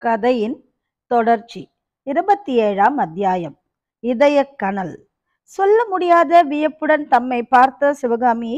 கதையின் தொடர்ச்சி. 27ஆம் அத்தியாயம். இதயக்கனல். சொல்ல முடியாத வியப்புடன் தம்மை பார்த்த சிவகாமி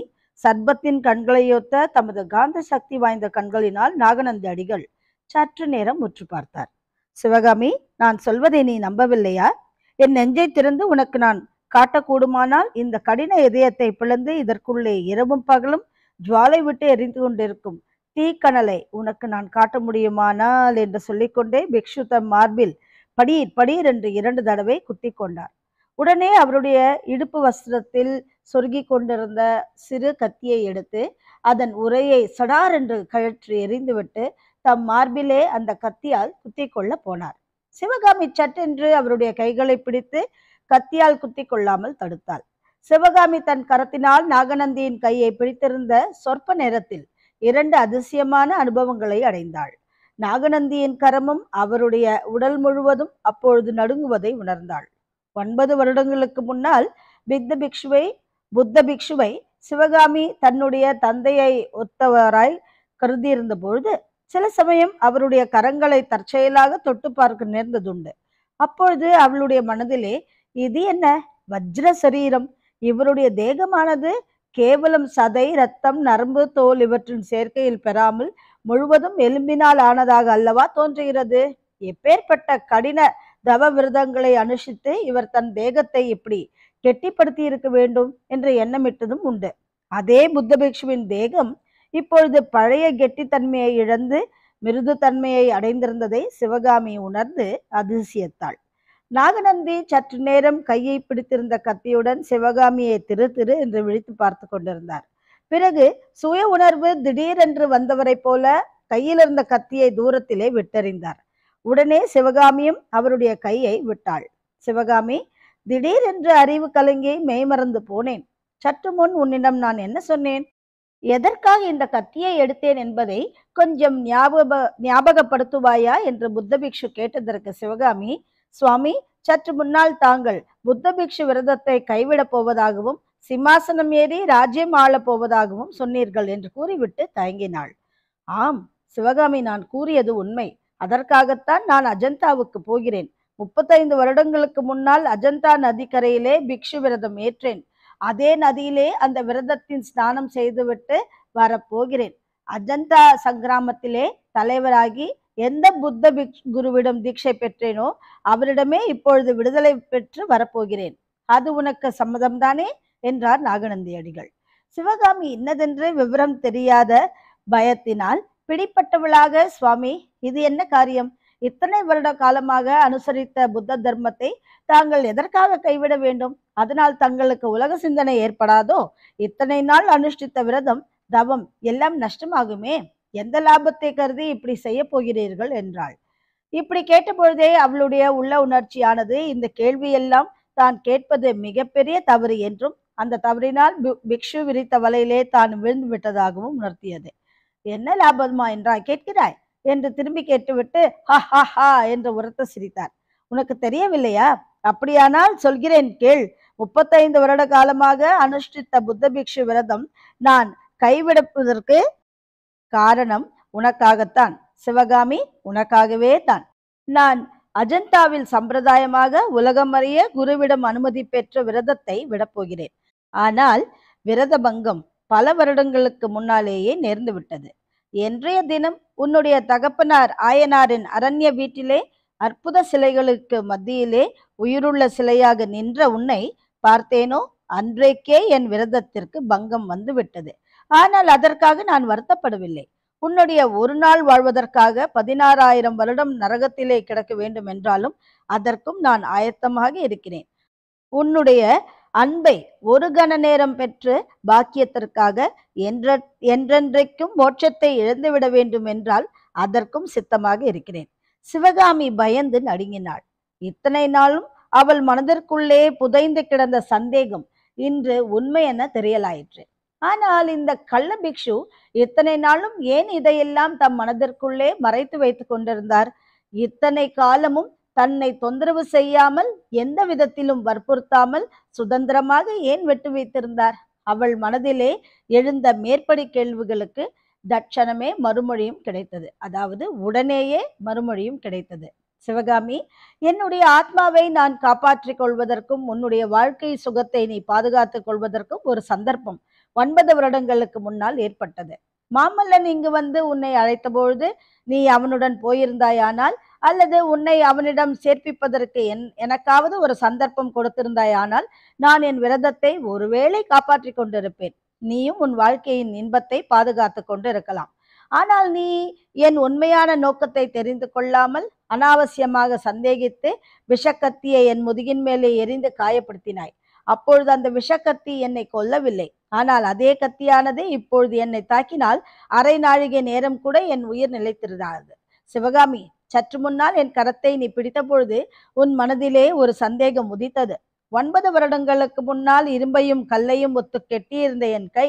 சர்பத்தின் கண்களையொத்த தமது காந்த சக்தி வாய்ந்த கண்களினால் நாகநந்தி அடிகள் சற்று நேரம் உற்று பார்த்தார். சிவகாமி, நான் சொல்வதை நீ நம்பவில்லையா? என் நெஞ்சை திறந்து உனக்கு நான் காட்டக்கூடுமானால் இந்த கடின இதயத்தை பிளந்து இதற்குள்ளே இரவும் பகலும் ஜுவாலை விட்டு எரிந்து கொண்டிருக்கும் தீக்கணலை உனக்கு நான் காட்ட முடியுமானால் என்று சொல்லிக்கொண்டே பிக்ஷு தம் மார்பில் படீர் படீர் என்று 2 தடவை குத்தி கொண்டார். உடனே அவருடைய இடுப்பு வஸ்திரத்தில் சொருகி கொண்டிருந்த சிறு கத்தியை எடுத்து அதன் உரையை சடார் என்று கழற்றி எறிந்துவிட்டு தம் மார்பிலே அந்த கத்தியால் குத்தி கொள்ள போனார். சிவகாமி சட்டென்று அவருடைய கைகளை பிடித்து கத்தியால் குத்தி கொள்ளாமல் தடுத்தாள். சிவகாமி தன் கரத்தினால் நாகநந்தியின் கையை பிடித்திருந்த சொற்ப நேரத்தில் 2 அதிசயமான அனுபவங்களை அடைந்தாள். நாகநந்தியின் கரமும் அவருடைய உடல் முழுவதும் அப்பொழுது நடுங்குவதை உணர்ந்தாள். 9 வருடங்களுக்கு முன்னால் புத்த பிக்ஷுவை சிவகாமி தன்னுடைய தந்தையை ஒத்தவராய் கருதியிருந்த பொழுது சில சமயம் அவருடைய கரங்களை தற்செயலாக தொட்டு பார்க்க நேர்ந்ததுண்டு. அப்பொழுது அவளுடைய மனதிலே, இது என்ன வஜ்ர சரீரம், இவருடைய தேகமானது கேவலம் சதை, இரத்தம், நரம்பு, தோல் இவற்றின் சேர்க்கையில் பெறாமல் முழுவதும் எலும்பினால் ஆனதாக அல்லவா தோன்றுகிறது? எப்பேற்பட்ட கடின தவ விரதங்களை அனுஷ்டித்து இவர் தன் தேகத்தை இப்படி கெட்டிப்படுத்தி இருக்க வேண்டும் என்று எண்ணமிட்டதும் உண்டு. அதே புத்த பிக்ஷுவின் தேகம் இப்பொழுது பழைய கெட்டித்தன்மையை இழந்து மிருது தன்மையை அடைந்திருந்ததை சிவகாமி உணர்ந்து அதிசயத்தாள். நாகநந்தி சற்று நேரம் கையை பிடித்திருந்த கத்தியுடன் சிவகாமியை திரு திரு என்று விழித்து பார்த்து கொண்டிருந்தார். பிறகு சுய உணர்வு திடீரென்று வந்தவரை போல கையில் இருந்த கத்தியை தூரத்திலே விட்டறிந்தார். உடனே சிவகாமியும் அவருடைய கையை விட்டாள். சிவகாமி, திடீரென்று அறிவு கலங்கி மெய்மறந்து போனேன். சற்று முன் உன்னிடம் நான் என்ன சொன்னேன்? எதற்காக இந்த கத்தியை எடுத்தேன் என்பதை கொஞ்சம் ஞாபகப்படுத்துவாயா என்று புத்த பிக்ஷு கேட்டதற்கு சிவகாமி, சுவாமி, சற்று முன்னால் தாங்கள் புத்த பிக்ஷு விரதத்தை கைவிடப் போவதாகவும் சிம்மாசனம் ஏறி ராஜ்யம் ஆளப் போவதாகவும் சொன்னீர்கள் என்று கூறிவிட்டு தயங்கினாள். ஆம் சிவகாமி, நான் கூறியது உண்மை. அதற்காகத்தான் நான் அஜந்தாவுக்கு போகிறேன். 35 வருடங்களுக்கு முன்னால் அஜந்தா நதிக்கரையிலே பிக்ஷு விரதம் ஏற்றேன். அதே நதியிலே அந்த விரதத்தின் ஸ்நானம் செய்துவிட்டு வரப்போகிறேன். அஜந்தா சங்கிராமத்திலே தலைவராகி எந்த புத்த குருவிடம் தீட்சை பெற்றேனோ அவரிடமே இப்பொழுது விடுதலை பெற்று வரப்போகிறேன். அது உனக்கு சம்மதம்தானே என்றார் நாகநந்தி அடிகள். சிவகாமி இன்னதென்று விவரம் தெரியாத பயத்தினால் பிடிப்பட்டவளாக, சுவாமி, இது என்ன காரியம்? இத்தனை வருட காலமாக அனுசரித்த புத்த தர்மத்தை தாங்கள் எதற்காக கைவிட வேண்டும்? அதனால் தங்களுக்கு உலக சிந்தனை ஏற்படாதோ? இத்தனை நாள் அனுஷ்டித்த விரதம், தவம் எல்லாம் நஷ்டமாகுமே. எந்த லாபத்தை கருதி இப்படி செய்ய போகிறீர்கள் என்றாள். இப்படி கேட்டபொழுதே அவளுடைய உள்ள உணர்ச்சியானது இந்த கேள்வியெல்லாம் தான் கேட்பது மிகப்பெரிய தவறு என்றும் அந்த தவறினால் பிக்ஷு விரித்த வலையிலே தான் விழுந்து விட்டதாகவும் உணர்த்தியது. என்ன லாபமா என்றாய் கேட்கிறாய் என்று திரும்பி கேட்டுவிட்டு ஹா ஹா ஹா என்று உரத்த சிரித்தார். உனக்கு தெரியவில்லையா? அப்படியானால் சொல்கிறேன் கேள். 35 வருட காலமாக அனுஷ்டித்த புத்த பிக்ஷு விரதம் நான் கைவிடுவதற்கு காரணம் உனக்காகத்தான் சிவகாமி, உனக்காகவே தான். நான் அஜந்தாவில் சம்பிரதாயமாக உலகம் அறிய குருவிடம் அனுமதி பெற்ற விரதத்தை விடப்போகிறேன். ஆனால் விரத பங்கம் பல வருடங்களுக்கு முன்னாலேயே நேர்ந்து விட்டது. இன்றைய தினம் உன்னுடைய தகப்பனார் ஆயனாரின் அரண்ய வீட்டிலே அற்புத சிலைகளுக்கு மத்தியிலே உயிருள்ள சிலையாக நின்ற உன்னை பார்த்தேனோ அன்றைக்கே என் விரதத்திற்கு பங்கம் வந்து விட்டது. ஆனால் அதற்காக நான் வருத்தப்படவில்லை. உன்னுடைய ஒரு நாள் வாழ்வதற்காக 16,000 வருடம் நரகத்திலே கிடக்க வேண்டும் என்றாலும் அதற்கும் நான் ஆயத்தமாக இருக்கிறேன். உன்னுடைய அன்பை ஒரு கண நேரம் பெற்று பாக்கியத்திற்காக என்றென்றைக்கும் மோட்சத்தை இழந்துவிட வேண்டும் என்றால் அதற்கும் சித்தமாக இருக்கிறேன். சிவகாமி பயந்து நடுங்கினாள். இத்தனை நாளும் அவள் மனதிற்குள்ளே புதைந்து கிடந்த சந்தேகம் இன்று உண்மை என தெரியலாயிற்று. ஆனால் இந்த கள்ள பிக்ஷு இத்தனை நாளும் ஏன் இதையெல்லாம் தம் மனதிற்குள்ளே மறைத்து வைத்துக் கொண்டிருந்தார்? இத்தனை காலமும் தன்னை தொந்தரவு செய்யாமல், எந்த விதத்திலும் வற்புறுத்தாமல் சுதந்திரமாக ஏன் விட்டு வைத்திருந்தார்? அவள் மனதிலே எழுந்த மேற்படி கேள்விகளுக்கு தட்சணமே மறுமொழியும் கிடைத்தது. அதாவது உடனேயே மறுமொழியும் கிடைத்தது. சிவகாமி, என்னுடைய ஆத்மாவை நான் காப்பாற்றிக் கொள்வதற்கும் உன்னுடைய வாழ்க்கை சுகத்தை நீ பாதுகாத்துக் கொள்வதற்கும் ஒரு சந்தர்ப்பம் 9 வருடங்களுக்கு முன்னால் ஏற்பட்டது. மாமல்லன் இங்கு வந்து உன்னை அழைத்த பொழுது நீ அவனுடன் போயிருந்தாயானால், அல்லது உன்னை அவனிடம் சேர்ப்பிப்பதற்கு எனக்காவது ஒரு சந்தர்ப்பம் கொடுத்திருந்தாயானால், நான் என் விரதத்தை ஒருவேளை காப்பாற்றிக் கொண்டிருப்பேன். நீயும் உன் வாழ்க்கையின் இன்பத்தை பாதுகாத்து கொண்டு இருக்கலாம். ஆனால் நீ என் உண்மையான நோக்கத்தை தெரிந்து கொள்ளாமல் அனாவசியமாக சந்தேகித்து விஷக்கத்தியை என் முதுகின் மேலே எரிந்து காயப்படுத்தினாய். அப்பொழுது அந்த விஷக்கத்தி என்னை கொல்லவில்லை. ஆனால் அதே கத்தியானது இப்பொழுது என்னை தாக்கினால் அரை நாழிகை நேரம் கூட என் உயிர் நிலைத்திருந்தாது. சிவகாமி, சற்று முன்னால் என் கரத்தை நீ பிடித்த பொழுது உன் மனதிலே ஒரு சந்தேகம் உதித்தது. 9 வருடங்களுக்கு முன்னால் இரும்பையும் கல்லையும் ஒத்து கெட்டியிருந்த என் கை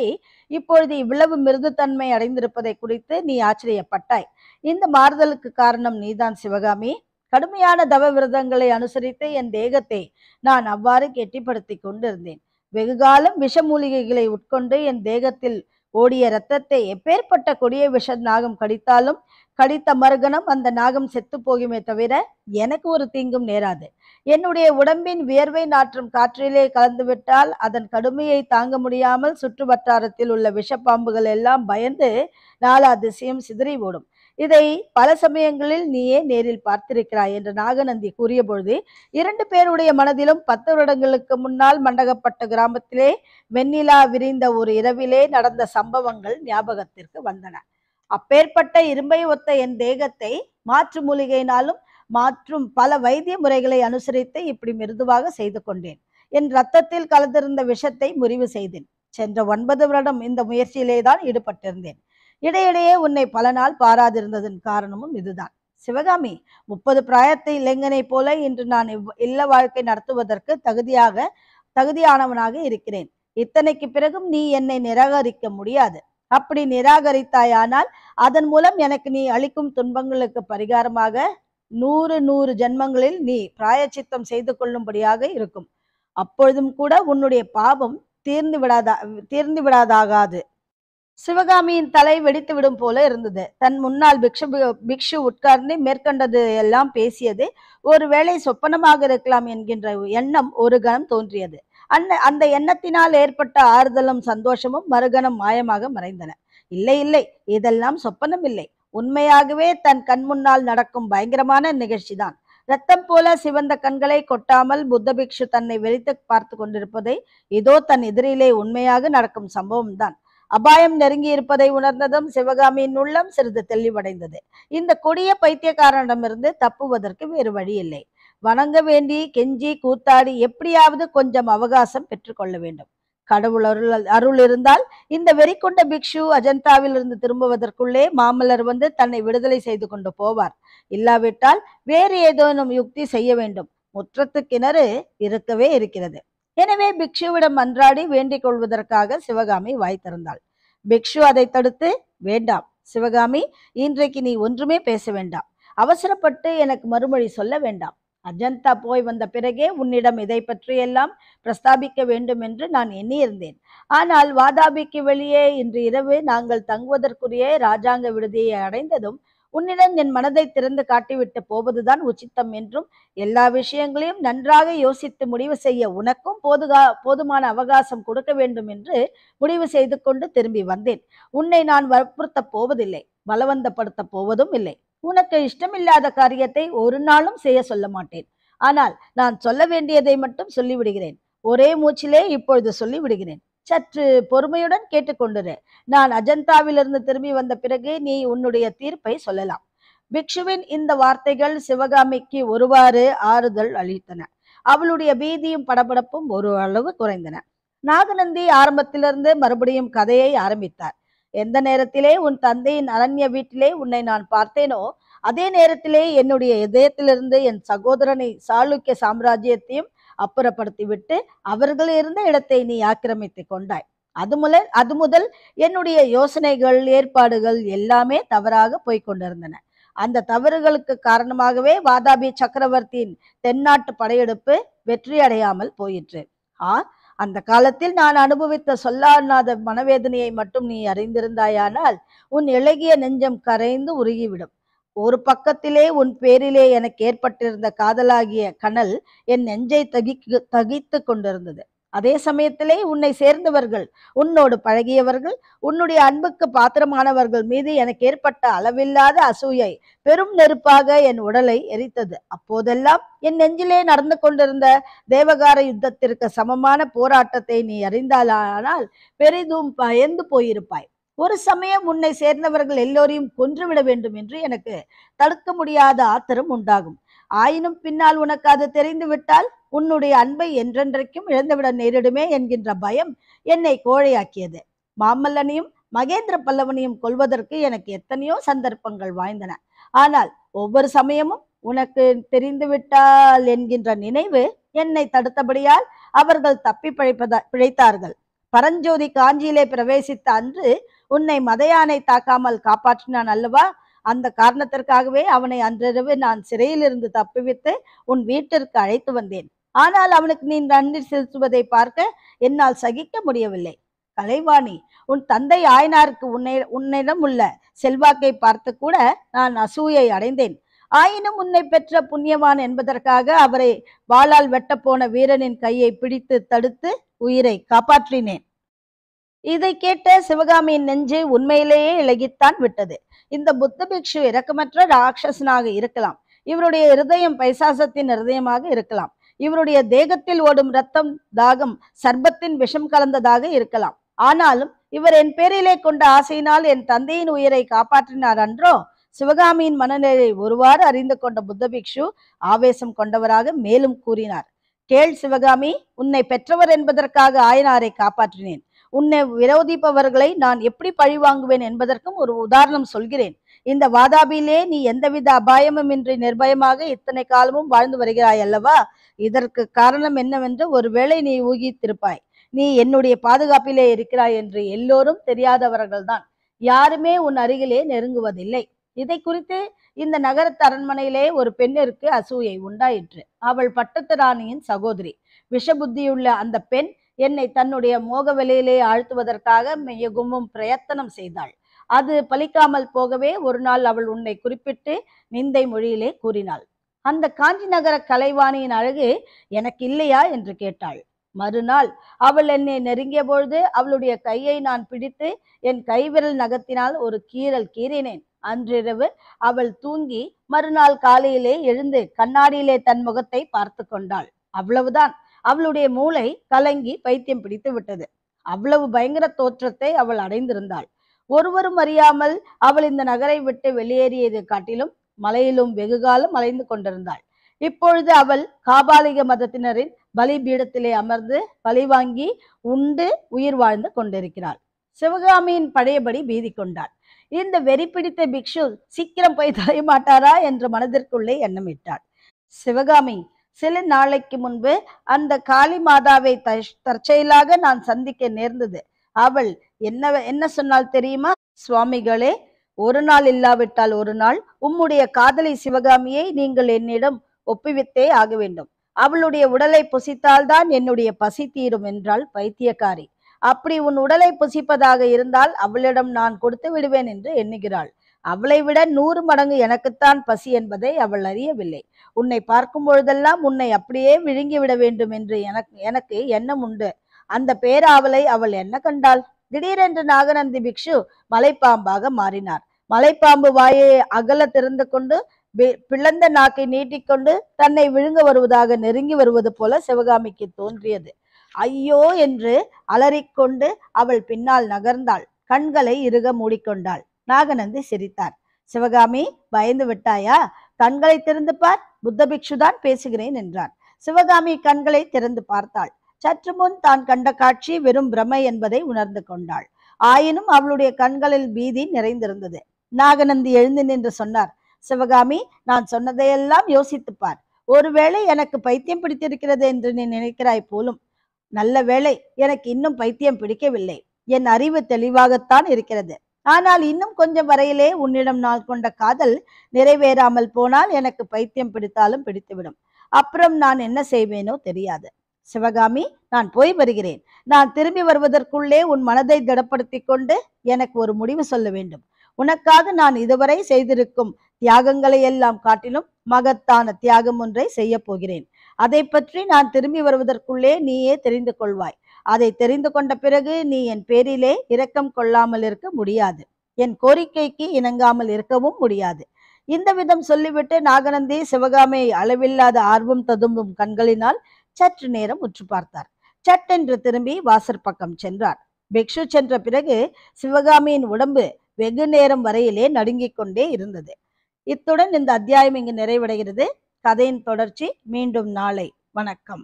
இப்பொழுது இவ்வளவு மிருதுத்தன்மை அடைந்திருப்பதை குறித்து நீ ஆச்சரியப்பட்டாய். இந்த மாறுதலுக்கு காரணம் நீதான் சிவகாமி. கடுமையான தவ விரதங்களை அனுசரித்து என் தேகத்தை நான் அவ்வாறு கெட்டிப்படுத்தி கொண்டிருந்தேன். வெகுகாலம் விஷ மூலிகைகளை உட்கொண்டு என் தேகத்தில் ஓடிய இரத்தத்தை எப்பேற்பட்ட கொடிய விஷ நாகம் கடித்தாலும் கடித்த மறுகணம் அந்த நாகம் செத்து போகுமே தவிர எனக்கு ஒரு தீங்கும் நேராது. என்னுடைய உடம்பின் வியர்வை நாற்றும் காற்றிலே கலந்துவிட்டால் அதன் கடுமையை தாங்க முடியாமல் சுற்று வட்டாரத்தில் உள்ள விஷப்பாம்புகள் எல்லாம் பயந்து நாலா திசையும் சிதறி ஓடும். இதை பல சமயங்களில் நீயே நேரில் பார்த்திருக்கிறாய் என்று நாகநந்தி கூறிய பொழுது 2 பேருடைய மனதிலும் 10 வருடங்களுக்கு முன்னால் மண்டகப்பட்ட கிராமத்திலே வெண்ணிலா விரிந்த ஒரு இரவிலே நடந்த சம்பவங்கள் ஞாபகத்திற்கு வந்தன. அப்பேற்பட்ட இரும்பை ஒத்த என் தேகத்தை மாற்று மூலிகையினாலும் மாற்றும் பல வைத்திய முறைகளை அனுசரித்து இப்படி மிருதுவாக செய்து கொண்டேன். என் ரத்தத்தில் கலந்திருந்த விஷத்தை முறிவு செய்தேன். சென்ற 9 வருடம் இந்த முயற்சியிலே தான் ஈடுபட்டிருந்தேன். இடையிடையே உன்னை பல நாள் பாராதிருந்ததன் காரணமும் இதுதான். சிவகாமி, 30 பிராயத்தை இளைஞனை போல இன்று நான் இல்லற வாழ்க்கை நடத்துவதற்கு தகுதியானவனாக இருக்கிறேன். இத்தனைக்கு பிறகும் நீ என்னை நிராகரிக்க முடியாது. அப்படி நிராகரித்தாயானால் அதன் மூலம் எனக்கு நீ அளிக்கும் துன்பங்களுக்கு பரிகாரமாக 100 ஜென்மங்களில் நீ பிராயச்சித்தம் செய்து கொள்ளும்படியாக இருக்கும். அப்பொழுதும் கூட உன்னுடைய பாவம் தீர்ந்து விடாதாகாது. சிவகாமியின் தலை வெடித்து விடும் போல இருந்தது. தன் முன்னால் பிக்ஷு உட்கார்ந்து மேற்கண்டது எல்லாம் பேசியது ஒருவேளை சொப்பனமாக இருக்கலாம் என்கின்ற எண்ணம் ஒரு கணம் தோன்றியது. அந்த எண்ணத்தினால் ஏற்பட்ட ஆறுதலும் சந்தோஷமும் மறுகணம் மாயமாக மறைந்தன. இல்லை இல்லை, இதெல்லாம் சொப்பனம் இல்லை, உண்மையாகவே தன் கண் முன்னால் நடக்கும் பயங்கரமான நிகழ்ச்சிதான். ரத்தம் போல சிவந்த கண்களை கொட்டாமல் புத்த பிக்ஷு தன்னை வெறித்து பார்த்து கொண்டிருப்பதை இதோ தன் எதிரிலே உண்மையாக நடக்கும் சம்பவம் தான். அபாயம் நெருங்கி இருப்பதை உணர்ந்ததும் சிவகாமியின் உள்ளம் சிறிது தெளிவடைந்தது. இந்த கொடிய பைத்தியக்காரனிடமிருந்து தப்புவதற்கு வேறு வழி இல்லை. வணங்க வேண்டி கெஞ்சி கூத்தாடி எப்படியாவது கொஞ்சம் அவகாசம் பெற்றுக்கொள்ள வேண்டும். கடவுள் அருள் இருந்தால் இந்த வெறி கொண்ட பிக்ஷு அஜந்தாவில் இருந்து திரும்புவதற்குள்ளே மாமல்லர் வந்து தன்னை விடுதலை செய்து கொண்டு போவார். இல்லாவிட்டால் வேறு ஏதேனும் யுக்தி செய்ய வேண்டும். முற்றத்து கிணறு இருக்கவே இருக்கிறது. எனவே பிக்ஷுவிடம் அன்றாடி வேண்டிக் கொள்வதற்காக சிவகாமி வாய் திறந்தாள். பிக்ஷு அதை தடுத்து, வேண்டாம் சிவகாமி, இன்றைக்கு நீ ஒன்றுமே பேச வேண்டாம். அவசரப்பட்டு எனக்கு மறுமொழி சொல்ல வேண்டாம். அஜந்தா போய் வந்த பிறகே உன்னிடம் இதை பற்றியெல்லாம் பிரஸ்தாபிக்க வேண்டும் என்று நான் எண்ணியிருந்தேன். ஆனால் வாதாபிக்கு வெளியே இன்று இரவு நாங்கள் தங்குவதற்குரிய ராஜாங்க விடுதியை அடைந்ததும் உன்னிடம் என் மனதை திறந்து காட்டிவிட்டு போவதுதான் உச்சித்தம் என்றும் எல்லா விஷயங்களையும் நன்றாக யோசித்து முடிவு செய்ய உனக்கும் போதுமான அவகாசம் கொடுக்க வேண்டும் என்று முடிவு செய்து கொண்டு திரும்பி வந்தேன். உன்னை நான் வற்புறுத்த போவதில்லை, பலவந்தப்படுத்த போவதும் இல்லை. உனக்கு இஷ்டமில்லாத காரியத்தை ஒரு நாளும் செய்ய சொல்ல மாட்டேன். ஆனால் நான் சொல்ல வேண்டியதை மட்டும் சொல்லிவிடுகிறேன். ஒரே மூச்சிலே இப்பொழுது சொல்லிவிடுகிறேன். சற்று பொறுமையுடன் கேட்டுக்கொண்டிரு. நான் அஜந்தாவிலிருந்து திரும்பி வந்த பிறகு நீ உன்னுடைய தீர்ப்பை சொல்லலாம். பிக்ஷுவின் இந்த வார்த்தைகள் சிவகாமிக்கு ஒருவாறு ஆறுதல் அளித்தன. அவளுடைய பீதியும் படபடப்பும் ஒரு அளவு குறைந்தன. நாகநந்தி ஆரம்பத்திலிருந்து மறுபடியும் கதையை ஆரம்பித்தார். எந்த நேரத்திலே உன் தந்தையின் அரண்ய வீட்டிலே உன்னை நான் பார்த்தேனோ அதே நேரத்திலே என்னுடைய இதயத்திலிருந்து என் சகோதரனை சாளுக்கிய சாம்ராஜ்யத்தையும் அப்புறப்படுத்திவிட்டு அவர்கள் இருந்த இடத்தை நீ ஆக்கிரமித்து கொண்டாய். அது முதல் என்னுடைய யோசனைகள் ஏற்பாடுகள் எல்லாமே தவறாக போய்கொண்டிருந்தன. அந்த தவறுகளுக்கு காரணமாகவே வாதாபி சக்கரவர்த்தியின் தென்னாட்டு படையெடுப்பு வெற்றி அடையாமல் போயிற்று. அந்த காலத்தில் நான் அனுபவித்த சொல்லாத மனவேதனையை மட்டும் நீ அறிந்திருந்தாயானால் உன் இளகிய நெஞ்சம் கரைந்து உருகிவிடும். ஒரு பக்கத்திலே உன் பேரிலே எனக்கு ஏற்பட்டிருந்த காதலாகிய கனல் என் நெஞ்சை தகித்து கொண்டிருந்தது. அதே சமயத்திலே உன்னை சேர்ந்தவர்கள், உன்னோடு பழகியவர்கள், உன்னுடைய அன்புக்கு பாத்திரமானவர்கள் மீது எனக்கு ஏற்பட்ட அளவில்லாத அசூயை பெரும் நெருப்பாக என் உடலை எரித்தது. அப்போதெல்லாம் என் நெஞ்சிலே நடந்து கொண்டிருந்த தேவகார யுத்தத்திற்கு சமமான போராட்டத்தை நீ அறிந்தாலானால் பெரிதும் பயந்து போயிருப்பாய். ஒரு சமயம் உன்னை சேர்ந்தவர்கள் எல்லோரையும் கொன்றுவிட வேண்டும் என்று எனக்கு தடுக்க முடியாத ஆத்திரம் உண்டாகும். ஆயினும் பின்னால் உனக்கு அது தெரிந்து விட்டால் உன்னுடைய அன்பை என்றென்றைக்கும் இழந்துவிட நேரிடுமே என்கின்ற பயம் என்னை கோழையாக்கியது. மாமல்லனையும் மகேந்திர பல்லவனையும் கொல்வதற்கு எனக்கு எத்தனையோ சந்தர்ப்பங்கள் வாய்ந்தன. ஆனால் ஒவ்வொரு சமயமும் உனக்கு தெரிந்து விட்டால் என்கின்ற நினைவு என்னை தடுத்தபடியால் அவர்கள் தப்பி பிழைத்தார்கள். பரஞ்சோதி காஞ்சியிலே பிரவேசித்த அன்று உன்னை மதையானை தாக்காமல் காப்பாற்றினான் அல்லவா? அந்த காரணத்திற்காகவே அவனை அன்றிரவு நான் சிறையிலிருந்து தப்பிவித்து உன் வீட்டிற்கு அழைத்து வந்தேன். ஆனால் அவனுக்கு நீ நன்றி செலுத்துவதை பார்க்க என்னால் சகிக்க முடியவில்லை. கலைவாணி, உன் தந்தை ஆயனாருக்கு உன்னிடம் உள்ள செல்வாக்கை பார்த்து கூட நான் அசூயை அடைந்தேன். ஆயினும் உன்னை பெற்ற புண்ணியவான் என்பதற்காக அவரை வாளால் வெட்டப்போன வீரனின் கையை பிடித்து தடுத்து உயிரை காப்பாற்றினேன். இதை கேட்ட சிவகாமியின் நெஞ்சு உண்மையிலேயே இலகித்தான் விட்டது. இந்த புத்த பிக்ஷு இரக்கமற்ற ராட்சசனாக இருக்கலாம். இவருடைய இருதயம் பைசாசத்தின் இருதயமாக இருக்கலாம். இவருடைய தேகத்தில் ஓடும் ரத்தம் தாகம் சர்பத்தின் விஷம் கலந்ததாக இருக்கலாம். ஆனாலும் இவர் என் பேரிலே கொண்ட ஆசையினால் என் தந்தையின் உயிரை காப்பாற்றினார் அன்றோ? சிவகாமியின் மனநிலை ஒருவாறு அறிந்து கொண்ட புத்த பிக்ஷு ஆவேசம் கொண்டவராக மேலும் கூறினார். கேள் சிவகாமி, உன்னை பெற்றவர் என்பதற்காக ஆயனாரை காப்பாற்றினேன். உன்னை விரோதிப்பவர்களை நான் எப்படி பழி வாங்குவேன் என்பதற்கும் ஒரு உதாரணம் சொல்கிறேன். இந்த வாதாபியிலே நீ எந்தவித அபாயமுமின்றி நிர்பயமாக இத்தனை காலமும் வாழ்ந்து வருகிறாய் அல்லவா? இதற்கு காரணம் என்னவென்று ஒருவேளை நீ ஊகித்திருப்பாய். நீ என்னுடைய பாதுகாப்பிலே இருக்கிறாய் என்று எல்லோரும் தெரியாதவர்கள்தான். யாருமே உன் அருகிலே நெருங்குவதில்லை. இதை குறித்து இந்த நகரத்து அரண்மனையிலே ஒரு பெண்ணிற்கு அசூயை உண்டாயிற்று. அவள் பட்டத்து ராணியின் சகோதரி. விஷபுத்தியுள்ள அந்த பெண் என்னை தன்னுடைய மோக வலையிலே ஆழ்த்துவதற்காக மிகவும் பிரயத்தனம் செய்தாள். அது பலிக்காமல் போகவே ஒரு நாள் அவள் உன்னை குறிப்பிட்டு நிந்தை மொழியிலே கூறினாள். அந்த காஞ்சி நகர கலைவாணியின் அழகு எனக்கு இல்லையா என்று கேட்டாள். மறுநாள் அவள் என்னை நெருங்கிய பொழுது அவளுடைய கையை நான் பிடித்து என் கைவிரல் நகத்தினால் ஒரு கீறினேன். அன்றிரவு அவள் தூங்கி மறுநாள் காலையிலே எழுந்து கண்ணாடியிலே தன் முகத்தை பார்த்து கொண்டாள். அவ்வளவுதான். அவளுடைய மூளை கலங்கி பைத்தியம் பிடித்து விட்டது. அவ்வளவு பயங்கர தோற்றத்தை அவள் அடைந்திருந்தாள். ஒருவரும் அறியாமல் அவள் இந்த நகரை விட்டு வெளியேறியதை காட்டிலும் மலையிலும் வெகுகாலம் அலைந்து கொண்டிருந்தாள். இப்பொழுது அவள் காபாலிக மதத்தினரின் பலி பீடத்திலே அமர்ந்து பலி வாங்கி உண்டு உயிர் வாழ்ந்து கொண்டிருக்கிறாள். சிவகாமியின் பழையபடி பீதி கொண்டாள். இந்த வெறி பிடித்த பிக்ஷு சீக்கிரம் போய் தலைமாட்டாரா என்ற மனதிற்குள்ளே எண்ணமிட்டாள். சிவகாமி, சில நாளைக்கு முன்பு அந்த காளி மாதாவை தற்செயலாக நான் சந்திக்க நேர்ந்தது. அவள் என்ன சொன்னால் தெரியுமா? சுவாமிகளே, ஒரு நாள் இல்லாவிட்டால் ஒரு நாள் உம்முடைய காதலி சிவகாமியை நீங்கள் என்னிடம் ஒப்புவித்தே ஆக வேண்டும். அவளுடைய உடலை புசித்தால்தான் என்னுடைய பசி தீரும் என்றாள் பைத்தியக்காரி. அப்படி உன் உடலை புசிப்பதாக இருந்தால் அவளிடம் நான் கொடுத்து விடுவேன் என்று எண்ணுகிறாள். அவளை விட 100 மடங்கு எனக்குத்தான் பசி என்பதை அவள் அறியவில்லை. உன்னை பார்க்கும் பொழுதெல்லாம் உன்னை அப்படியே விழுங்கிவிட வேண்டும் என்று எனக்கு எண்ணம் உண்டு. அந்த பேராவலை அவள் என்ன கண்டாள்? திடீரென்று நாகநந்தி பிக்ஷு மலைப்பாம்பாக மாறினார். மலைப்பாம்பு வாயை அகல திறந்து கொண்டு பிளந்த நாக்கை நீட்டிக்கொண்டு தன்னை விழுங்க வருவதாக நெருங்கி வருவது போல சிவகாமிக்கு தோன்றியது. ஐயோ என்று அலறிக்கொண்டு அவள் பின்னால் நகர்ந்தாள். கண்களை இறுக மூடிக்கொண்டாள். நாகநந்தி சிரித்தார். சிவகாமி, பயந்து விட்டாயா? கண்களை திறந்து பார், புத்த பிக்ஷுதான் பேசுகிறேன் என்றார். சிவகாமி கண்களை திறந்து பார்த்தாள். சற்று முன் தான் கண்ட காட்சி வெறும் பிரமை என்பதை உணர்ந்து கொண்டாள். ஆயினும் அவளுடைய கண்களில் பீதி நிறைந்திருந்தது. நாகநந்தி எழுந்து நின்று சொன்னார். சிவகாமி, நான் சொன்னதையெல்லாம் யோசித்துப்பார். ஒருவேளை எனக்கு பைத்தியம் பிடித்திருக்கிறது என்று நீ நினைக்கிறாய் போலும். நல்ல வேளை, எனக்கு இன்னும் பைத்தியம் பிடிக்கவில்லை. என் அறிவு தெளிவாகத்தான் இருக்கிறது. ஆனால் இன்னும் கொஞ்சம் வரையிலே உன்னிடம் நான் கொண்ட காதல் நிறைவேறாமல் போனால் எனக்கு பைத்தியம் பிடித்தாலும் பிடித்துவிடும். அப்புறம் நான் என்ன செய்வேனோ தெரியாது. சிவகாமி, நான் போய் வருகிறேன். நான் திரும்பி வருவதற்குள்ளே உன் மனதை திடப்படுத்தி கொண்டு எனக்கு ஒரு முடிவு சொல்ல வேண்டும். உனக்காக நான் இதுவரை செய்திருக்கும் தியாகங்களை எல்லாம் காட்டிலும் மகத்தான தியாகம் ஒன்றை செய்ய போகிறேன். அதை பற்றி நான் திரும்பி வருவதற்குள்ளே நீயே தெரிந்து கொள்வாய். அதை தெரிந்து கொண்ட பிறகு நீ என் பேரிலே இரக்கம் கொள்ளாமல் இருக்க முடியாது. என் கோரிக்கைக்கு இணங்காமல் இருக்கவும் முடியாது. இந்த விதம் சொல்லிவிட்டு நாகநந்தி சிவகாமியை அளவில்லாத ஆர்வம் ததும்பும் கண்களினால் சற்று நேரம் உற்று பார்த்தார். சட்டென்று திரும்பி வாசற்பக்கம் சென்றார். பிக்ஷு சென்ற பிறகு சிவகாமியின் உடம்பு வெகு நேரம் வரையிலே நடுங்கிக் கொண்டே இருந்தது. இத்துடன் இந்த அத்தியாயம் இங்கு நிறைவடைகிறது. கதையின் தொடர்ச்சி மீண்டும் நாளை. வணக்கம்.